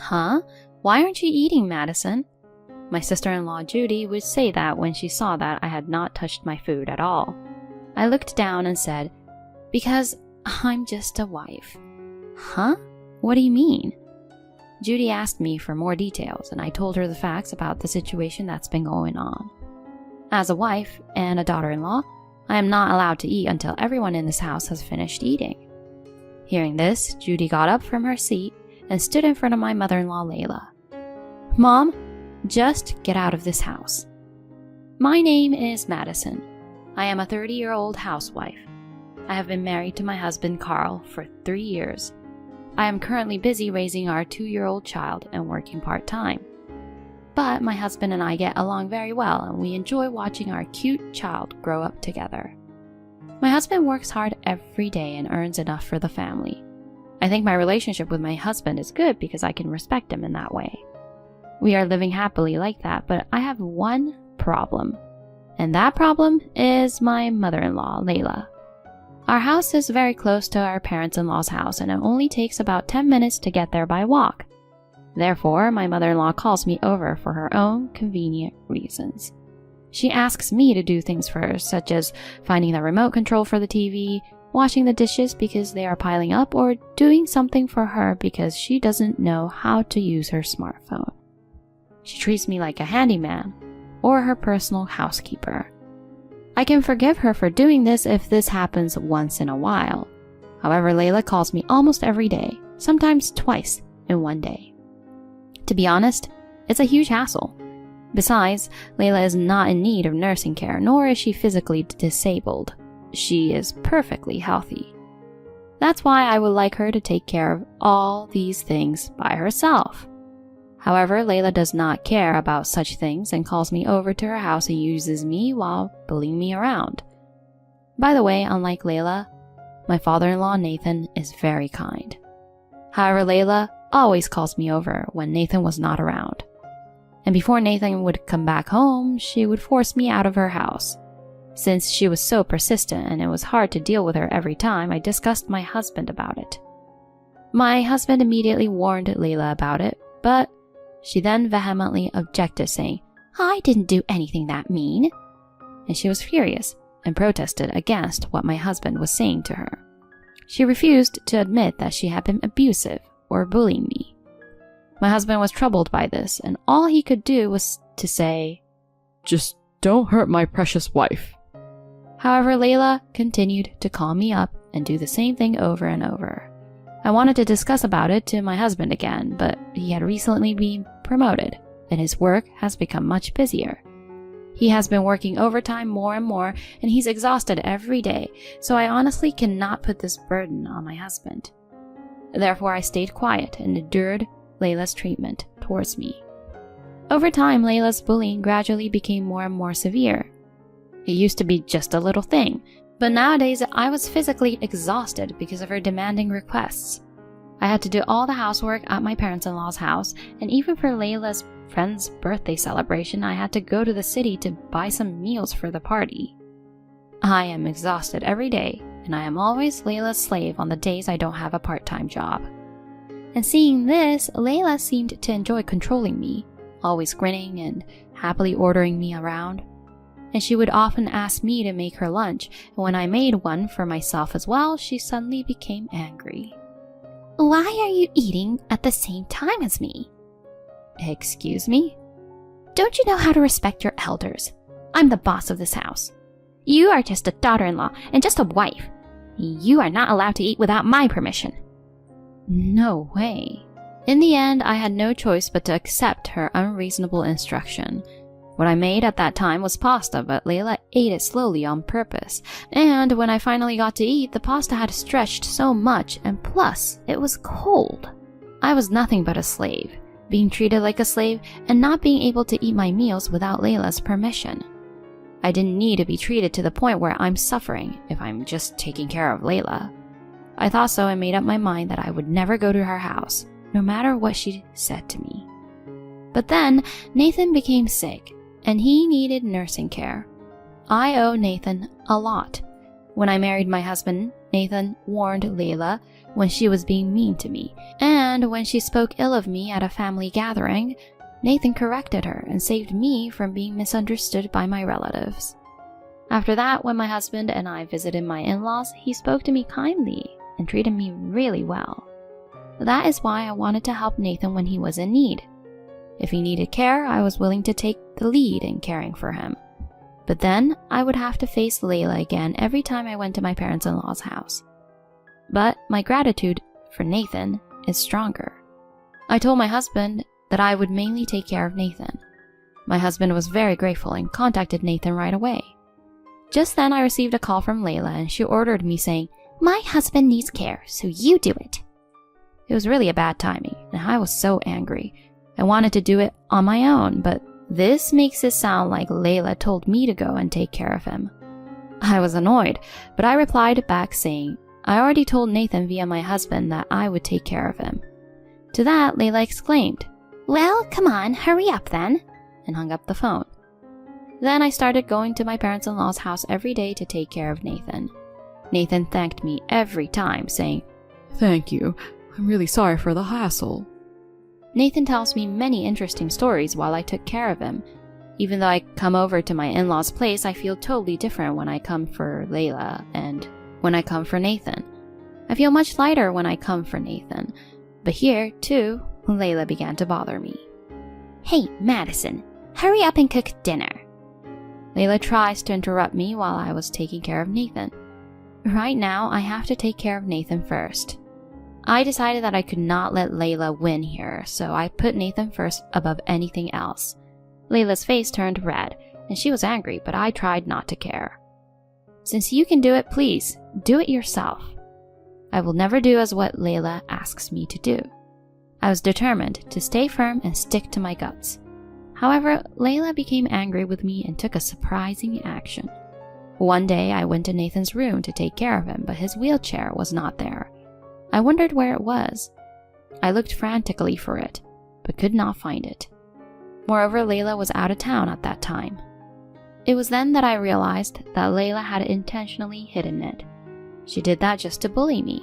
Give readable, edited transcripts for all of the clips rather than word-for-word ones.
Huh? Why aren't you eating, Madison? My sister-in-law Judy would say that when she saw that I had not touched my food at all. I looked down and said, "Because I'm just a wife." Huh? What do you mean? Judy asked me for more details, and I told her the facts about the situation that's been going on. As a wife and a daughter-in-law, I am not allowed to eat until everyone in this house has finished eating. Hearing this, Judy got up from her seat and stood in front of my mother-in-law, Layla. "Mom, just get out of this house. My name is Madison. I am a 30-year-old housewife. I have been married to my husband, Carl, for 3 years. I am currently busy raising our 2-year-old child and working part-time. But my husband and I get along very well, and we enjoy watching our cute child grow up together. My husband works hard every day and earns enough for the family. I think my relationship with my husband is good because I can respect him in that way. We are living happily like that, but I have one problem. And that problem is my mother-in-law, Layla. Our house is very close to our parents-in-law's house, and it only takes about 10 minutes to get there by walk. Therefore, my mother-in-law calls me over for her own convenient reasons. She asks me to do things for her, such as finding the remote control for the TV, washing the dishes because they are piling up, or doing something for her because she doesn't know how to use her smartphone. She treats me like a handyman or her personal housekeeper. I can forgive her for doing this if this happens once in a while. However, Layla calls me almost every day, sometimes twice in one day. To be honest, it's a huge hassle. Besides, Layla is not in need of nursing care, nor is she physically disabled. She is perfectly healthy. That's why I would like her to take care of all these things by herself. However, Layla does not care about such things and calls me over to her house and uses me while bullying me around. By the way, unlike Layla, my father-in-law Nathan is very kind. However, Layla always calls me over when Nathan was not around. And before Nathan would come back home, she would force me out of her house. Since she was so persistent and it was hard to deal with her every time, I discussed my husband about it. My husband immediately warned Layla about it, but she then vehemently objected, saying, "I didn't do anything that mean." And she was furious and protested against what my husband was saying to her. She refused to admit that she had been abusive or bullying me. My husband was troubled by this, and all he could do was to say, "Just don't hurt my precious wife." However, Layla continued to call me up and do the same thing over and over. I wanted to discuss about it to my husband again, but he had recently been promoted, and his work has become much busier. He has been working overtime more and more, and he's exhausted every day, so I honestly cannot put this burden on my husband. Therefore, I stayed quiet and endured Layla's treatment towards me. Over time, Layla's bullying gradually became more and more severe. It used to be just a little thing, but nowadays I was physically exhausted because of her demanding requests. I had to do all the housework at my parents-in-law's house, and even for Layla's friend's birthday celebration, I had to go to the city to buy some meals for the party. I am exhausted every day, and I am always Layla's slave on the days I don't have a part-time job. And seeing this, Layla seemed to enjoy controlling me, always grinning and happily ordering me around. And she would often ask me to make her lunch, and when I made one for myself as well, she suddenly became angry. "Why are you eating at the same time as me?" "Excuse me?" "Don't you know how to respect your elders? I'm the boss of this house. You are just a daughter-in-law and just a wife. You are not allowed to eat without my permission." No way. In the end, I had no choice but to accept her unreasonable instruction. What I made at that time was pasta, but Layla ate it slowly on purpose. And when I finally got to eat, the pasta had stretched so much, and plus, it was cold. I was nothing but a slave, being treated like a slave and not being able to eat my meals without Layla's permission. I didn't need to be treated to the point where I'm suffering if I'm just taking care of Layla. I thought so and made up my mind that I would never go to her house, no matter what she said to me. But then, Nathan became sick, and he needed nursing care. I owe Nathan a lot. When I married my husband, Nathan warned Layla when she was being mean to me, and when she spoke ill of me at a family gathering, Nathan corrected her and saved me from being misunderstood by my relatives. After that, when my husband and I visited my in-laws, he spoke to me kindly and treated me really well. That is why I wanted to help Nathan when he was in need. If he needed care, I was willing to take the lead in caring for him. But then I would have to face Layla again every time I went to my parents-in-law's house. But my gratitude for Nathan is stronger. I told my husband that I would mainly take care of Nathan. My husband was very grateful and contacted Nathan right away. Just then I received a call from Layla and she ordered me saying, "My husband needs care, so you do it." It was really a bad timing and I was so angry. I wanted to do it on my own, but this makes it sound like Layla told me to go and take care of him. I was annoyed, but I replied back saying, I already told Nathan via my husband that I would take care of him. To that, Layla exclaimed, "Well, come on, hurry up then," and hung up the phone. Then I started going to my parents-in-law's house every day to take care of Nathan. Nathan thanked me every time, saying, Thank you. I'm really sorry for the hassle. Nathan tells me many interesting stories while I took care of him. Even though I come over to my in-laws' place, I feel totally different when I come for Layla and when I come for Nathan. I feel much lighter when I come for Nathan. But here, too, Layla began to bother me. "Hey, Madison, hurry up and cook dinner." Layla tries to interrupt me while I was taking care of Nathan. Right now, I have to take care of Nathan first. I decided that I could not let Layla win here, so I put Nathan first above anything else. Layla's face turned red, and she was angry, but I tried not to care. "Since you can do it, please, do it yourself." I will never do as what Layla asks me to do. I was determined to stay firm and stick to my guts. However, Layla became angry with me and took a surprising action. One day, I went to Nathan's room to take care of him, but his wheelchair was not there. I wondered where it was. I looked frantically for it, but could not find it. Moreover, Layla was out of town at that time. It was then that I realized that Layla had intentionally hidden it. She did that just to bully me.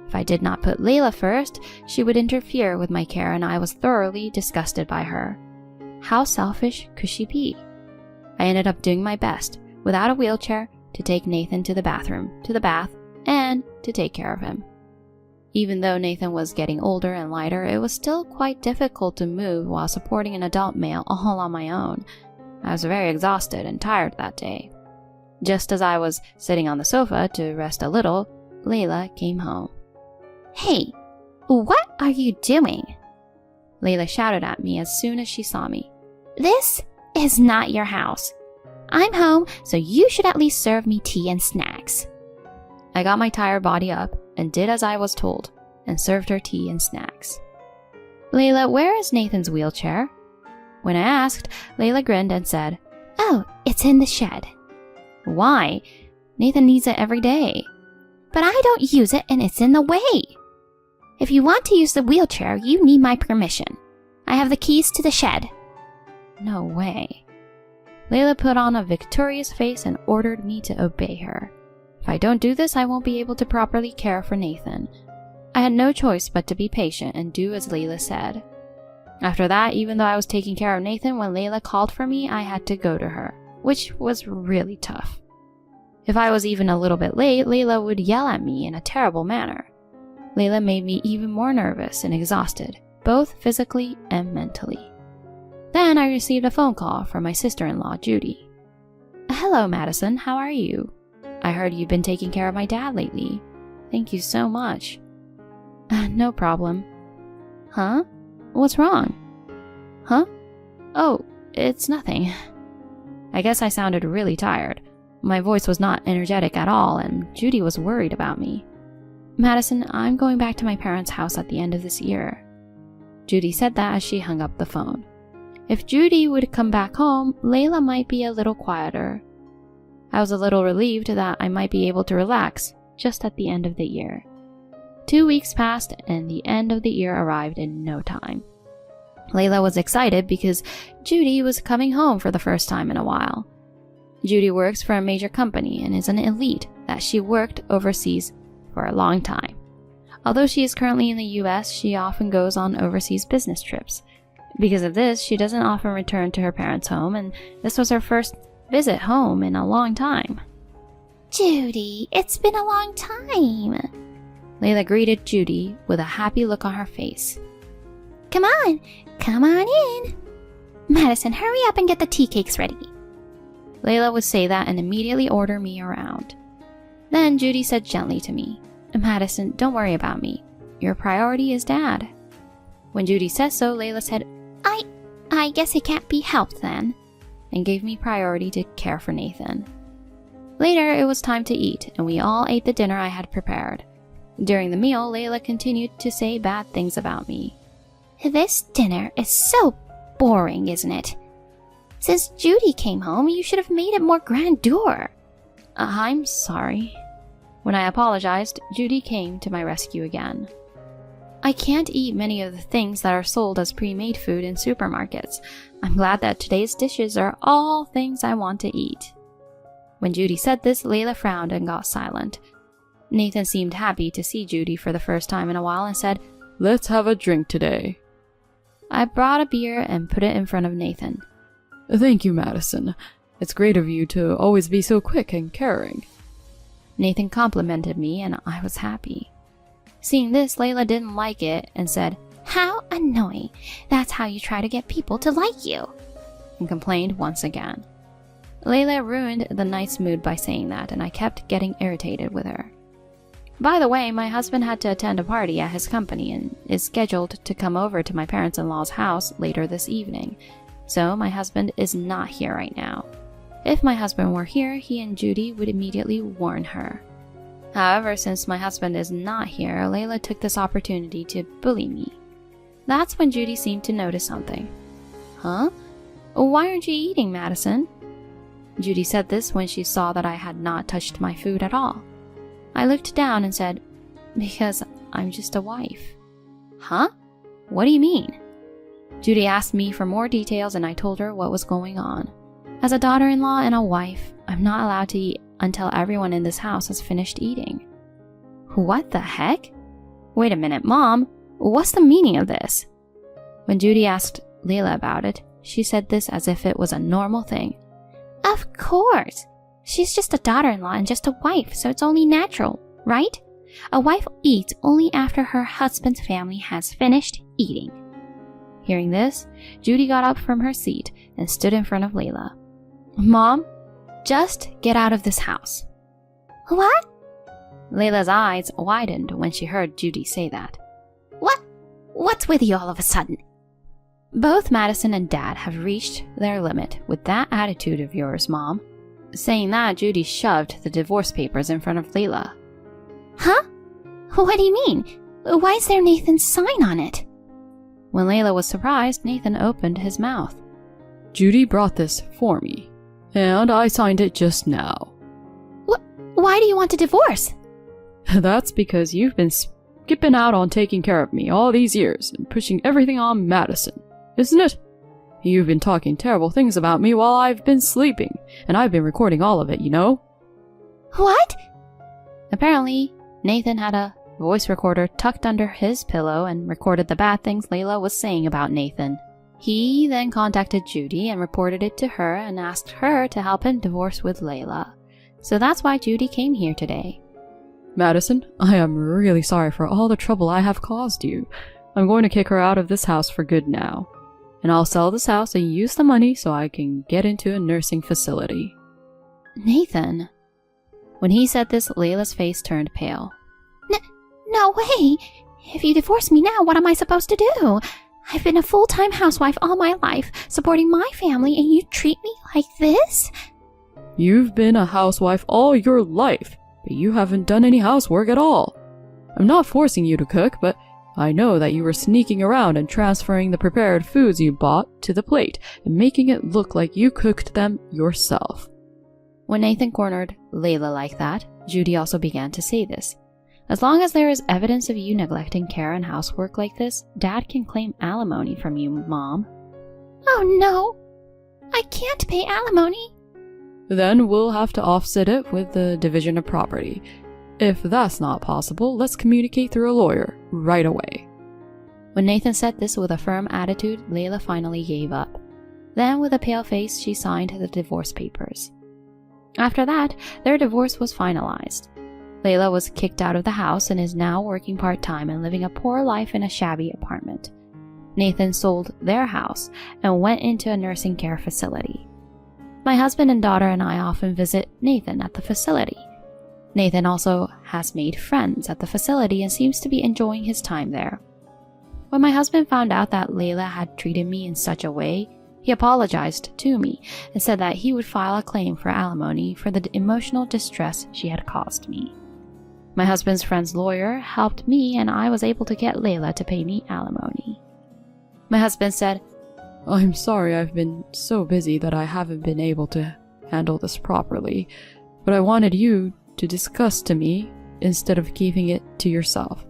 If I did not put Layla first, she would interfere with my care, and I was thoroughly disgusted by her. How selfish could she be? I ended up doing my best, without a wheelchair, to take Nathan to the bathroom, to the bath, and to take care of him. Even though Nathan was getting older and lighter, it was still quite difficult to move while supporting an adult male all on my own. I was very exhausted and tired that day. Just as I was sitting on the sofa to rest a little, Layla came home. "Hey, what are you doing?" Layla shouted at me as soon as she saw me. "This is not your house. I'm home, so you should at least serve me tea and snacks." I got my tired body up and did as I was told, and served her tea and snacks. "Layla, where is Nathan's wheelchair?" When I asked, Layla grinned and said, "Oh, it's in the shed." "Why? Nathan needs it every day." "But I don't use it and it's in the way." "If you want to use the wheelchair, you need my permission. I have the keys to the shed." No way. Layla put on a victorious face and ordered me to obey her. If I don't do this, I won't be able to properly care for Nathan. I had no choice but to be patient and do as Layla said. After that, even though I was taking care of Nathan, when Layla called for me, I had to go to her, which was really tough. If I was even a little bit late, Layla would yell at me in a terrible manner. Layla made me even more nervous and exhausted, both physically and mentally. Then I received a phone call from my sister-in-law, Judy. "Hello, Madison, how are you? I heard you've been taking care of my dad lately. Thank you so much." "No problem." "Huh? What's wrong?" "Huh? Oh, it's nothing." I guess I sounded really tired. My voice was not energetic at all, and Judy was worried about me. "Madison, I'm going back to my parents' house at the end of this year." Judy said that as she hung up the phone. If Judy would come back home, Layla might be a little quieter. I was a little relieved that I might be able to relax just at the end of the year. 2 weeks passed and the end of the year arrived in no time. Layla was excited because Judy was coming home for the first time in a while. Judy works for a major company and is an elite that she worked overseas for a long time. Although she is currently in the US, she often goes on overseas business trips. Because of this, she doesn't often return to her parents' home, and this was her first visit home in a long time. Judy, it's been a long time. Layla greeted Judy with a happy look on her face. Come on in. Madison, hurry up and get the tea cakes ready. Layla would say that and immediately order me around. Then Judy said gently to me, Madison, don't worry about me. Your priority is Dad. When Judy said so, Layla said, I guess it can't be helped then, and gave me priority to care for Nathan. Later, it was time to eat, and we all ate the dinner I had prepared. During the meal, Layla continued to say bad things about me. This dinner is so boring, isn't it? Since Judy came home, you should have made it more grandeur. I'm sorry. When I apologized, Judy came to my rescue again. I can't eat many of the things that are sold as pre-made food in supermarkets. I'm glad that today's dishes are all things I want to eat. When Judy said this, Layla frowned and got silent. Nathan seemed happy to see Judy for the first time in a while and said, Let's have a drink today. I brought a beer and put it in front of Nathan. Thank you, Madison. It's great of you to always be so quick and caring. Nathan complimented me and I was happy. Seeing this, Layla didn't like it and said, How annoying. That's how you try to get people to like you. And complained once again. Layla ruined the night's mood by saying that, and I kept getting irritated with her. By the way, my husband had to attend a party at his company and is scheduled to come over to my parents-in-law's house later this evening. So my husband is not here right now. If my husband were here, he and Judy would immediately warn her. However, since my husband is not here, Layla took this opportunity to bully me. That's when Judy seemed to notice something. Huh? Why aren't you eating, Madison? Judy said this when she saw that I had not touched my food at all. I looked down and said, Because I'm just a wife. Huh? What do you mean? Judy asked me for more details and I told her what was going on. As a daughter-in-law and a wife, I'm not allowed to eat until everyone in this house has finished eating. What the heck? Wait a minute, Mom. What's the meaning of this? When Judy asked Layla about it, she said this as if it was a normal thing. Of course. She's just a daughter-in-law and just a wife, so it's only natural, right? A wife eats only after her husband's family has finished eating. Hearing this, Judy got up from her seat and stood in front of Layla. Mom, just get out of this house. What? Layla's eyes widened when she heard Judy say that. What's with you all of a sudden? Both Madison and Dad have reached their limit with that attitude of yours, Mom. Saying that, Judy shoved the divorce papers in front of Layla. Huh? What do you mean? Why is there Nathan's sign on it? When Layla was surprised, Nathan opened his mouth. Judy brought this for me, and I signed it just now. Why do you want a divorce? That's because you've been skipping out on taking care of me all these years and pushing everything on Madison, isn't it? You've been talking terrible things about me while I've been sleeping, and I've been recording all of it, you know? What? Apparently, Nathan had a voice recorder tucked under his pillow and recorded the bad things Layla was saying about Nathan. He then contacted Judy and reported it to her and asked her to help him divorce with Layla. So that's why Judy came here today. Madison, I am really sorry for all the trouble I have caused you. I'm going to kick her out of this house for good now. And I'll sell this house and use the money so I can get into a nursing facility. Nathan. When he said this, Layla's face turned pale. No way! If you divorce me now, what am I supposed to do? I've been a full-time housewife all my life, supporting my family, and you treat me like this? You've been a housewife all your life, but you haven't done any housework at all. I'm not forcing you to cook, but I know that you were sneaking around and transferring the prepared foods you bought to the plate and making it look like you cooked them yourself. When Nathan cornered Layla like that, Judy also began to say this. As long as there is evidence of you neglecting care and housework like this, Dad can claim alimony from you, Mom. Oh no! I can't pay alimony. Then we'll have to offset it with the division of property. If that's not possible, let's communicate through a lawyer right away. When Nathan said this with a firm attitude, Layla finally gave up. Then, with a pale face, she signed the divorce papers. After that, their divorce was finalized. Layla was kicked out of the house and is now working part-time and living a poor life in a shabby apartment. Nathan sold their house and went into a nursing care facility. My husband and daughter and I often visit Nathan at the facility. Nathan also has made friends at the facility and seems to be enjoying his time there. When my husband found out that Layla had treated me in such a way, he apologized to me and said that he would file a claim for alimony for the emotional distress she had caused me. My husband's friend's lawyer helped me and I was able to get Layla to pay me alimony. My husband said, I'm sorry I've been so busy that I haven't been able to handle this properly, but I wanted you to discuss to me instead of keeping it to yourself.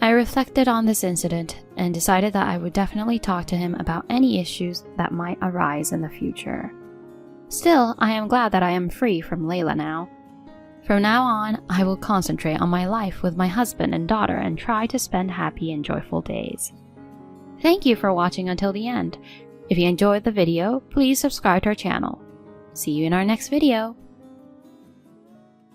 I reflected on this incident and decided that I would definitely talk to him about any issues that might arise in the future. Still, I am glad that I am free from Layla now. From now on, I will concentrate on my life with my husband and daughter and try to spend happy and joyful days. Thank you for watching until the end. If you enjoyed the video, please subscribe to our channel. See you in our next video.